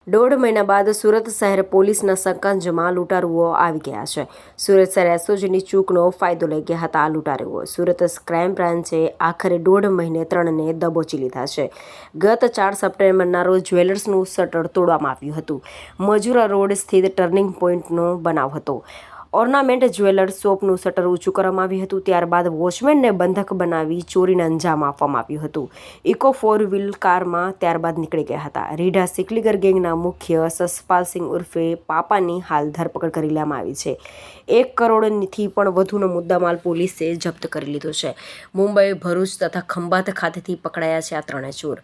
દોઢ મહિના બાદ સુરત શહેર પોલીસના સંકંજમાં લૂંટારુઓ આવી ગયા છે. સુરત શહેર એસઓજીની ચૂકનો ફાયદો લઈ ગયા હતા આ લૂંટારુઓ. સુરત ક્રાઇમ બ્રાન્ચે આખરે દોઢ મહિને 3ને દબોચી લીધા છે. ગત 4 સપ્ટેમ્બરના રોજ જ્વેલર્સનું શટર તોડવામાં આવ્યું હતું. મજૂરા રોડ સ્થિત ટર્નિંગ પોઈન્ટનો બનાવ હતો. ઓર્નામેન્ટ જ્વેલર્સ શોપનું શટર ઊંચું કરવામાં આવ્યું હતું. ત્યારબાદ વોચમેનને બંધક બનાવી ચોરીને અંજામ આપવામાં આવ્યું હતું. ઇકો 4 વ્હીલ કારમાં ત્યારબાદ નીકળી ગયા હતા. રીઢા સિકલીગર ગેંગના મુખ્ય સસપાલસિંહ ઉર્ફે પાપાની હાલ ધરપકડ કરી લેવામાં આવી છે. 1 કરોડથી પણ વધુનો મુદ્દામાલ પોલીસે જપ્ત કરી લીધો છે. મુંબઈ, ભરૂચ તથા ખંભાત ખાતેથી પકડાયા છે આ ત્રણેય ચોર.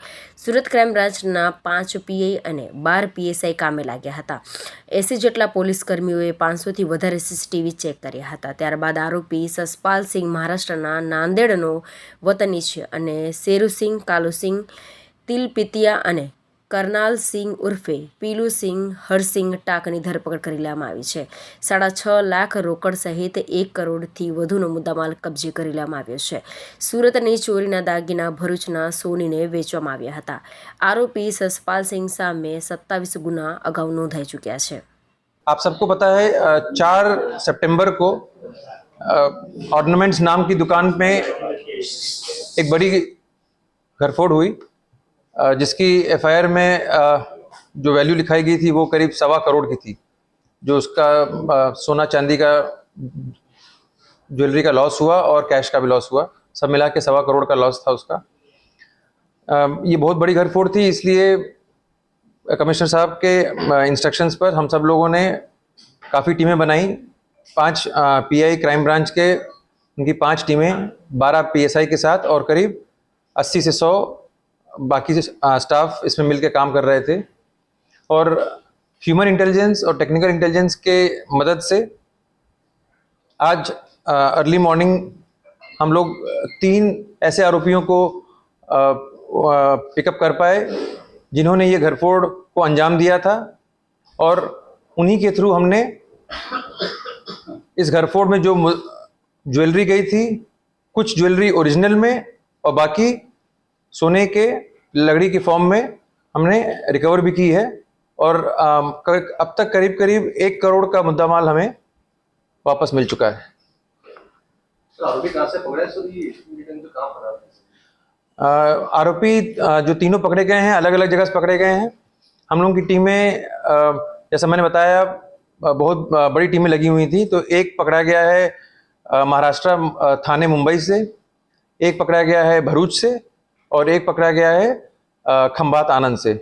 સુરત ક્રાઇમ બ્રાન્ચના 5 પીઆઈ અને 12 પીએસઆઈ કામે લાગ્યા હતા. 80 જેટલા પોલીસ કર્મીઓએ 500થી વધારે સીસીટીવી ચેક કર્યા હતા. ત્યારબાદ આરોપી સસપાલસિંહ મહારાષ્ટ્રના નાંદેડનો વતની છે અને શેરુસિંહ, કાલુસિંહ, તિલપિતિયા અને કરનાલસિંહ ઉર્ફે પીલુસિંહ હરસિંહ ટાકની ધરપકડ કરી લેવામાં આવી છે. 6.5 લાખ રોકડ સહિત 1 કરોડથી વધુનો મુદ્દામાલ કબજે કરી લેવામાં આવ્યો છે. સુરતની ચોરીના દાગીના ભરૂચના સોનીને વેચવામાં આવ્યા હતા. આરોપી સસપાલસિંહ સામે 27 ગુના અગાઉ નોંધાઈ चुक्या है. आप सबको पता है 4 सितंबर को ऑर्नामेंट्स नाम की दुकान में एक बड़ी घरफोड़ हुई, जिसकी एफआईआर में जो वैल्यू लिखाई गई थी वो करीब 1.25 करोड़ की थी. जो उसका सोना चांदी का ज्वेलरी का लॉस हुआ और कैश का भी लॉस हुआ, सब मिला के 1.25 करोड़ का लॉस था उसका. ये बहुत बड़ी घरफोड़ थी, इसलिए कमिश्नर साहब के इंस्ट्रक्शंस पर हम सब लोगों ने काफ़ी टीमें बनाई. 5 पीआई क्राइम ब्रांच के उनकी 5 टीमें 12 पीएसआई के साथ और करीब 80 से 100 बाकी स्टाफ इसमें मिलकर काम कर रहे थे. और ह्यूमन इंटेलिजेंस और टेक्निकल इंटेलिजेंस के मदद से आज अर्ली मॉर्निंग हम लोग 3 ऐसे आरोपियों को पिकअप कर पाए जिन्होंने ये घरफोड़ को अंजाम दिया था. और उन्हीं के थ्रू हमने इस घरफोड़ में जो ज्वेलरी गई थी, कुछ ज्वेलरी ओरिजिनल में और बाकी सोने के लकड़ी की फॉर्म में हमने रिकवर भी की है. और अब तक करीब करीब 1 करोड़ का मुद्दामाल हमें वापस मिल चुका है. आरोपी कहाँ से पकड़े सर? ये कहाँ पकड़ा? आरोपी जो तीनों पकड़े गए हैं अलग अलग जगह से पकड़े गए हैं. हम लोगों की टीमें, जैसा मैंने बताया, बहुत बड़ी टीमें लगी हुई थी. तो एक पकड़ा गया है महाराष्ट्र थाने मुंबई से, एक पकड़ा गया है भरूच से और एक पकड़ा गया है खंभात आनंद से.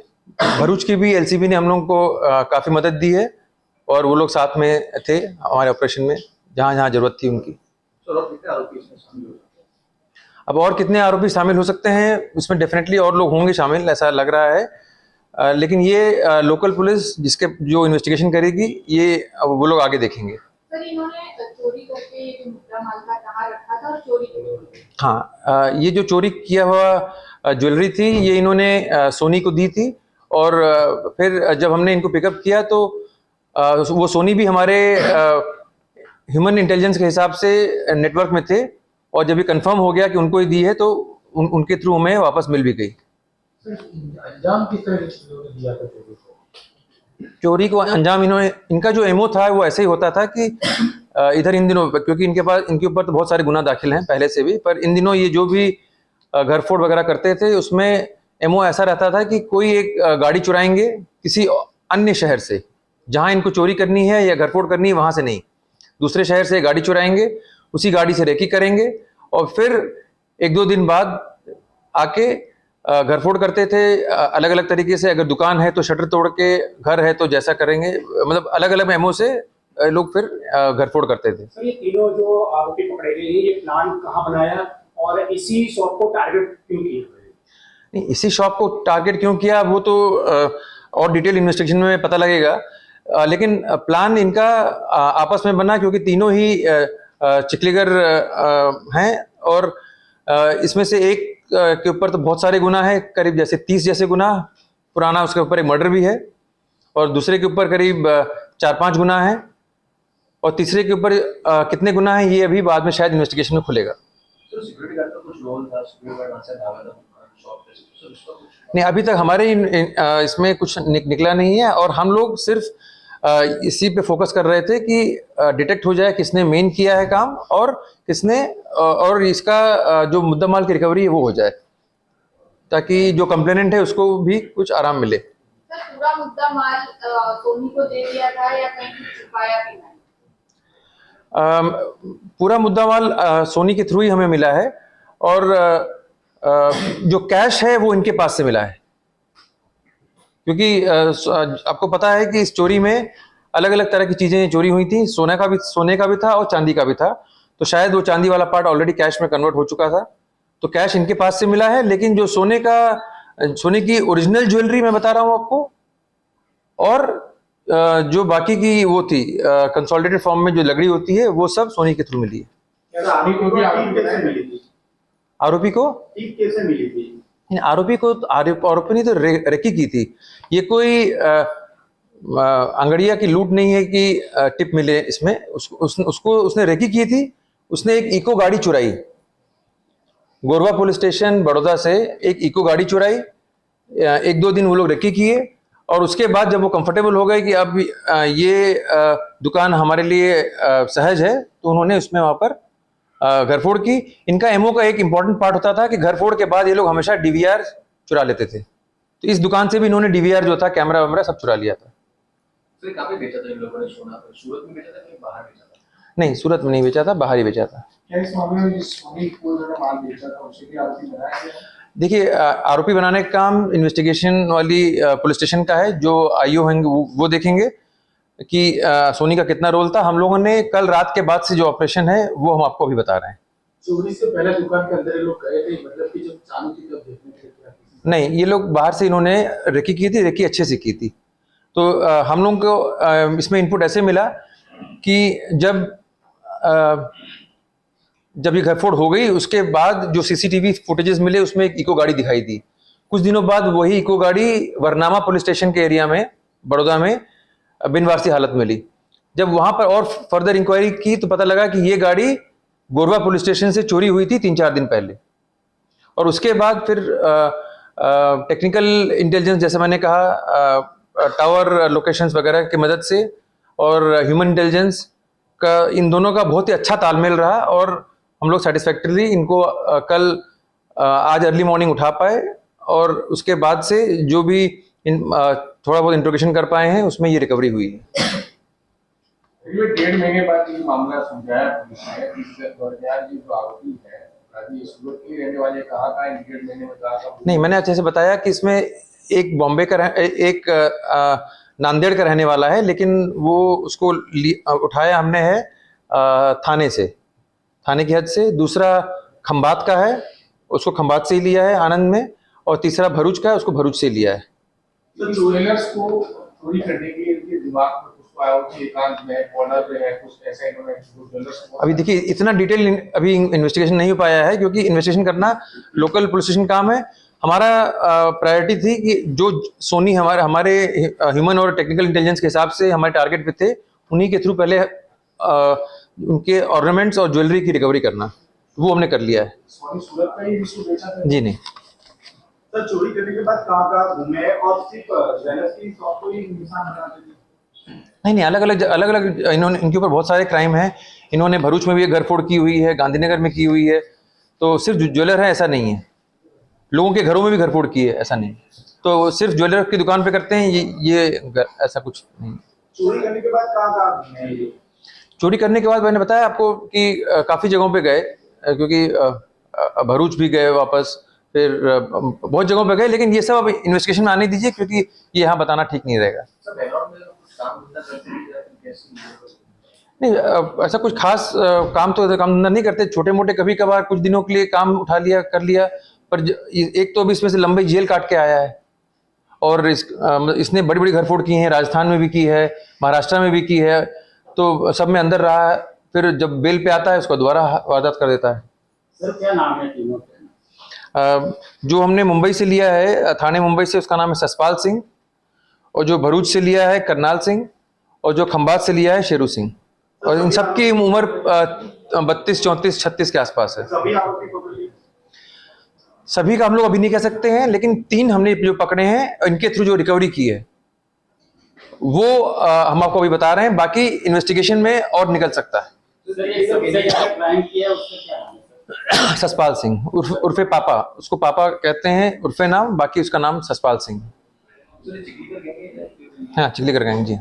भरूच की भी एलसीबी ने हम लोगों को काफ़ी मदद दी है और वो लोग साथ में थे हमारे ऑपरेशन में जहाँ जहाँ ज़रूरत थी उनकी. अब और कितने आरोपी शामिल हो सकते हैं उसमें डेफिनेटली और लोग होंगे शामिल, ऐसा लग रहा है. लेकिन ये लोकल पुलिस जिसके जो इन्वेस्टिगेशन करेगी, ये वो लोग आगे देखेंगे. सर, इन्होंने चोरी करके जो मुद्दा माल था कहाँ रखा था और चोरी क्यों? हाँ, ये जो चोरी किया हुआ ज्वेलरी थी ये इन्होंने सोनी को दी थी. और फिर जब हमने इनको पिकअप किया तो वो सोनी भी हमारे ह्यूमन इंटेलिजेंस के हिसाब से नेटवर्क में थे. और जब ये कंफर्म हो गया कि उनको ही दी है तो उनके थ्रू हमें वापस मिल भी गई. अंजाम किस तरह से दिया था चोरी को अंजाम इनका जो एमओ था वो ऐसे ही होता था कि इधर इन दिनों, क्योंकि इनके ऊपर तो बहुत सारे गुना दाखिल हैं पहले से भी, पर इन दिनों ये जो भी घरफोड़ वगैरह करते थे उसमें एमओ ऐसा रहता था कि कोई एक गाड़ी चुराएंगे किसी अन्य शहर से, जहाँ इनको चोरी करनी है या घरफोड़ करनी है वहाँ से नहीं, दूसरे शहर से गाड़ी चुराएंगे, उसी गाड़ी से रेकी करेंगे और फिर 1-2 दिन बाद आके घरफोड़ करते थे. अलग अलग तरीके से, अगर दुकान है तो शटर तोड़ के, घर है तो जैसा करेंगे, मतलब अलग अलग एमओ से लोग फिर घरफोड़ करते थे. सर, ये तीनों जो आरोपी पकड़े गए ये प्लान कहाँ बनाया और इसी शॉप को टारगेट क्यों किया? नहीं, इसी शॉप को टारगेट क्यों किया वो तो और डिटेल इन्वेस्टिगेशन में पता लगेगा. लेकिन प्लान इनका आपस में बना क्योंकि तीनों ही चिकलीगर हैं और इसमें से एक के ऊपर तो बहुत सारे गुना है, करीब जैसे 30 जैसे गुना पुराना, उसके ऊपर एक मर्डर भी है और दूसरे के ऊपर करीब 4-5 गुना है और तीसरे के ऊपर कितने गुना है ये अभी बाद में शायद इन्वेस्टिगेशन में खुलेगा. सिक्योरिटी गार्ड का कुछ रोल था, सिक्योरिटी गार्ड से दावा था शॉप पे सर इसका कुछ नहीं, अभी तक हमारे इसमें कुछ निकला नहीं है, और हम लोग सिर्फ इसी पे फोकस कर रहे थे कि डिटेक्ट हो जाए किसने मेन किया है काम, और किसने और इसका जो मुद्दा माल की रिकवरी है वो हो जाए, ताकि जो कंप्लेनेंट है उसको भी कुछ आराम मिले। सर पूरा मुद्दा माल सोनी को दे दिया था या कहीं छुपाया भी नहीं? पूरा मुद्दा माल सोनी के थ्रू ही हमें मिला है, और जो कैश है वो इनके पास से मिला है, क्योंकि आपको पता है कि इस चोरी में अलग अलग तरह की चीजें चोरी हुई थी। सोने का भी था और चांदी का भी था, तो शायद वो चांदी वाला पार्ट ऑलरेडी कैश में कन्वर्ट हो चुका था, तो कैश इनके पास से मिला है। लेकिन जो सोने की ओरिजिनल ज्वेलरी मैं बता रहा हूँ आपको, और जो बाकी की वो थी कंसोलिडेटेड फॉर्म में जो लकड़ी होती है, वो सब सोनी के थ्रू मिली है। आरोपी को भी कैसे मिली थी? आरोपी को टीप कैसे मिली थी? आरोपी ने तो रेकी की थी। ये कोई अंगड़िया की लूट नहीं है कि टिप मिले इसमें। उसने रेकी की थी। उसने एक इको गाड़ी चुराई, गोरवा पुलिस स्टेशन बड़ौदा से एक इको गाड़ी चुराई। 1-2 दिन वो लोग रेकी किए, और उसके बाद जब वो कंफर्टेबल हो गए कि अब ये दुकान हमारे लिए सहज है, तो उन्होंने उसमें वहाँ पर घरफोड़ की। इनका एमओ का एक इंपॉर्टेंट पार्ट होता था कि घरफोड़ के बाद ये लोग हमेशा डीवीआर चुरा लेते थे, तो इस दुकान से भी इन्होंने डीवीआर जो था, कैमरा वैमरा सब चुरा लिया था। सर कहाँ पे बेचा था इन लोगों ने सोना? सूरत में बेचा था कि बाहर बेचा था? नहीं, सूरत में नहीं बेचा था, बाहर ही बेचा था। क्या इस मामले में जिस सोनी को जो माल बेचा था उसे भी आरोपी बनाया गया है? देखिए, आरोपी बनाने का काम इन्वेस्टिगेशन वाली पुलिस स्टेशन का है। जो आईओ होंगे वो देखेंगे कि सोनी का कितना रोल था। हम लोगों ने कल रात के बाद से जो ऑपरेशन है वो हम आपको अभी बता रहे हैं। चोरी से पहले दुकान के अंदर ये लोग गए थे, मतलब कि जब चालू थी तब देखने के लिए क्या? नहीं, ये लोग बाहर से इन्होंने रेकी की थी, रेकी अच्छे से की थी। तो हम लोगों को इसमें इनपुट ऐसे मिला कि जब ये घरफोड़ हो गई, उसके बाद जो सीसीटीवी फुटेजेस मिले उसमें एक इको गाड़ी दिखाई दी। कुछ दिनों बाद वही इको गाड़ी वरनामा पुलिस स्टेशन के एरिया में बड़ौदा में बिनवारसी हालत में मिली। जब वहां पर और फर्दर इंक्वायरी की तो पता लगा कि ये गाड़ी गोरवा पुलिस स्टेशन से चोरी हुई थी 3-4 दिन पहले। और उसके बाद फिर टेक्निकल इंटेलिजेंस, जैसे मैंने कहा, टावर लोकेशंस वगैरह की मदद से और ह्यूमन इंटेलिजेंस का, इन दोनों का बहुत ही अच्छा तालमेल रहा, और हम लोग सेटिस्फैक्टरली इनको कल आज अर्ली मॉर्निंग उठा पाए, और उसके बाद से जो भी थोड़ा बहुत इंट्रोगेशन कर पाए हैं उसमें ये रिकवरी हुई है। करीब 1.5 महीने बाद ये मामला सुलझाया पुलिस ने। इस दौरान ये जो आरोपी है राजी सूरत के रहने वाले, कहाँ का 1.5 महीने में कहाँ का? नहीं, मैंने अच्छे से बताया कि इसमें एक बॉम्बे का एक नांदेड़ का रहने वाला है, लेकिन वो उसको उठाया हमने है थाने से, थाने की हद से। दूसरा खंबात का है, उसको खंबात से ही लिया है आनंद में, और तीसरा भरूच का है, उसको भरूच से लिया है। तो ज्वेलर्स को चोरी करने के लिए दिमाग में कुछ आया कि एकांत में कॉर्नर पे है, कुछ ऐसा इन्होंने ज्वेलर्स को? अभी देखिए, इतना डिटेल अभी इन्वेस्टिगेशन नहीं हो पाया है, क्योंकि इन्वेस्टिगेशन करना लोकल पुलिस स्टेशन काम है। हमारा प्रायोरिटी थी कि जो सोनी हमारे ह्यूमन और टेक्निकल इंटेलिजेंस के हिसाब से हमारे टारगेट पे थे, उन्हीं के थ्रू पहले उनके ऑर्नामेंट्स और ज्वेलरी की रिकवरी करना, वो हमने कर लिया है। सोनी सूरत का ही इशू बेचा था? जी नहीं। सर चोरी करने के बाद कहाँ कहाँ घूमे और सिर्फ ज्वेलर्स की शॉप को ही निशान बनाते थे? नहीं, अलग अलग इन्होंने, इनके ऊपर बहुत सारे क्राइम हैं। इन्होंने भरूच में भी एक घरफोड़ की हुई है, गांधीनगर में की हुई है, तो सिर्फ ज्वेलर है ऐसा नहीं है। लोगों के घरों में भी घरफोड़ की है, ऐसा नहीं। तो सिर्फ ज्वेलर की दुकान पे करते हैं ये ऐसा कुछ नहीं। चोरी करने के बाद कहाँ कहाँ घूमे ये? चोरी करने के बाद मैंने बताया आपको कि काफ़ी जगहों पे गए, क्योंकि भरूच भी गए वापस, फिर बहुत जगहों पे गए, लेकिन ये सब अब इन्वेस्टिगेशन में आने दीजिए, क्योंकि ये यहाँ बताना ठीक नहीं रहेगा। सर बैकग्राउंड में कुछ काम धंधा करते हैं या फिर कैसे? नहीं, ऐसा कुछ खास काम धंधा नहीं करते। छोटे मोटे कभी कभार कुछ दिनों के लिए काम उठा लिया, कर लिया। पर एक तो अभी इसमें से लंबी जेल काट के आया है, और इसने बड़ी बड़ी घरफोड़ की हैं, राजस्थान में भी की है, महाराष्ट्र में भी की है, तो सब में अंदर रहा है। फिर जब बेल पे आता है उसको दोबारा वारदात कर देता है। सर क्या नाम है तीनों के? जो हमने मुंबई से लिया है, थाने मुंबई से, उसका नाम है ससपाल सिंह, और जो भरूच से लिया है करनाल सिंह, और जो खंबात से लिया है शेरू सिंह। और इन सबकी उम्र 32, 34, 36 के आसपास है। सभी आरोपी पकड़ लिए? सभी का हम लोग अभी नहीं कह सकते हैं, लेकिन 3 हमने जो पकड़े हैं, इनके थ्रू जो रिकवरी की है वो हम आपको अभी बता रहे हैं। बाकी इन्वेस्टिगेशन में और निकल सकता है। क्राइम किया उसका क्या नाम है? ससपाल सिंह उर्फे पापा, उसको पापा कहते हैं उर्फे नाम, बाकी उसका नाम ससपाल सिंह। हाँ, चिखलीकर गैंग जी।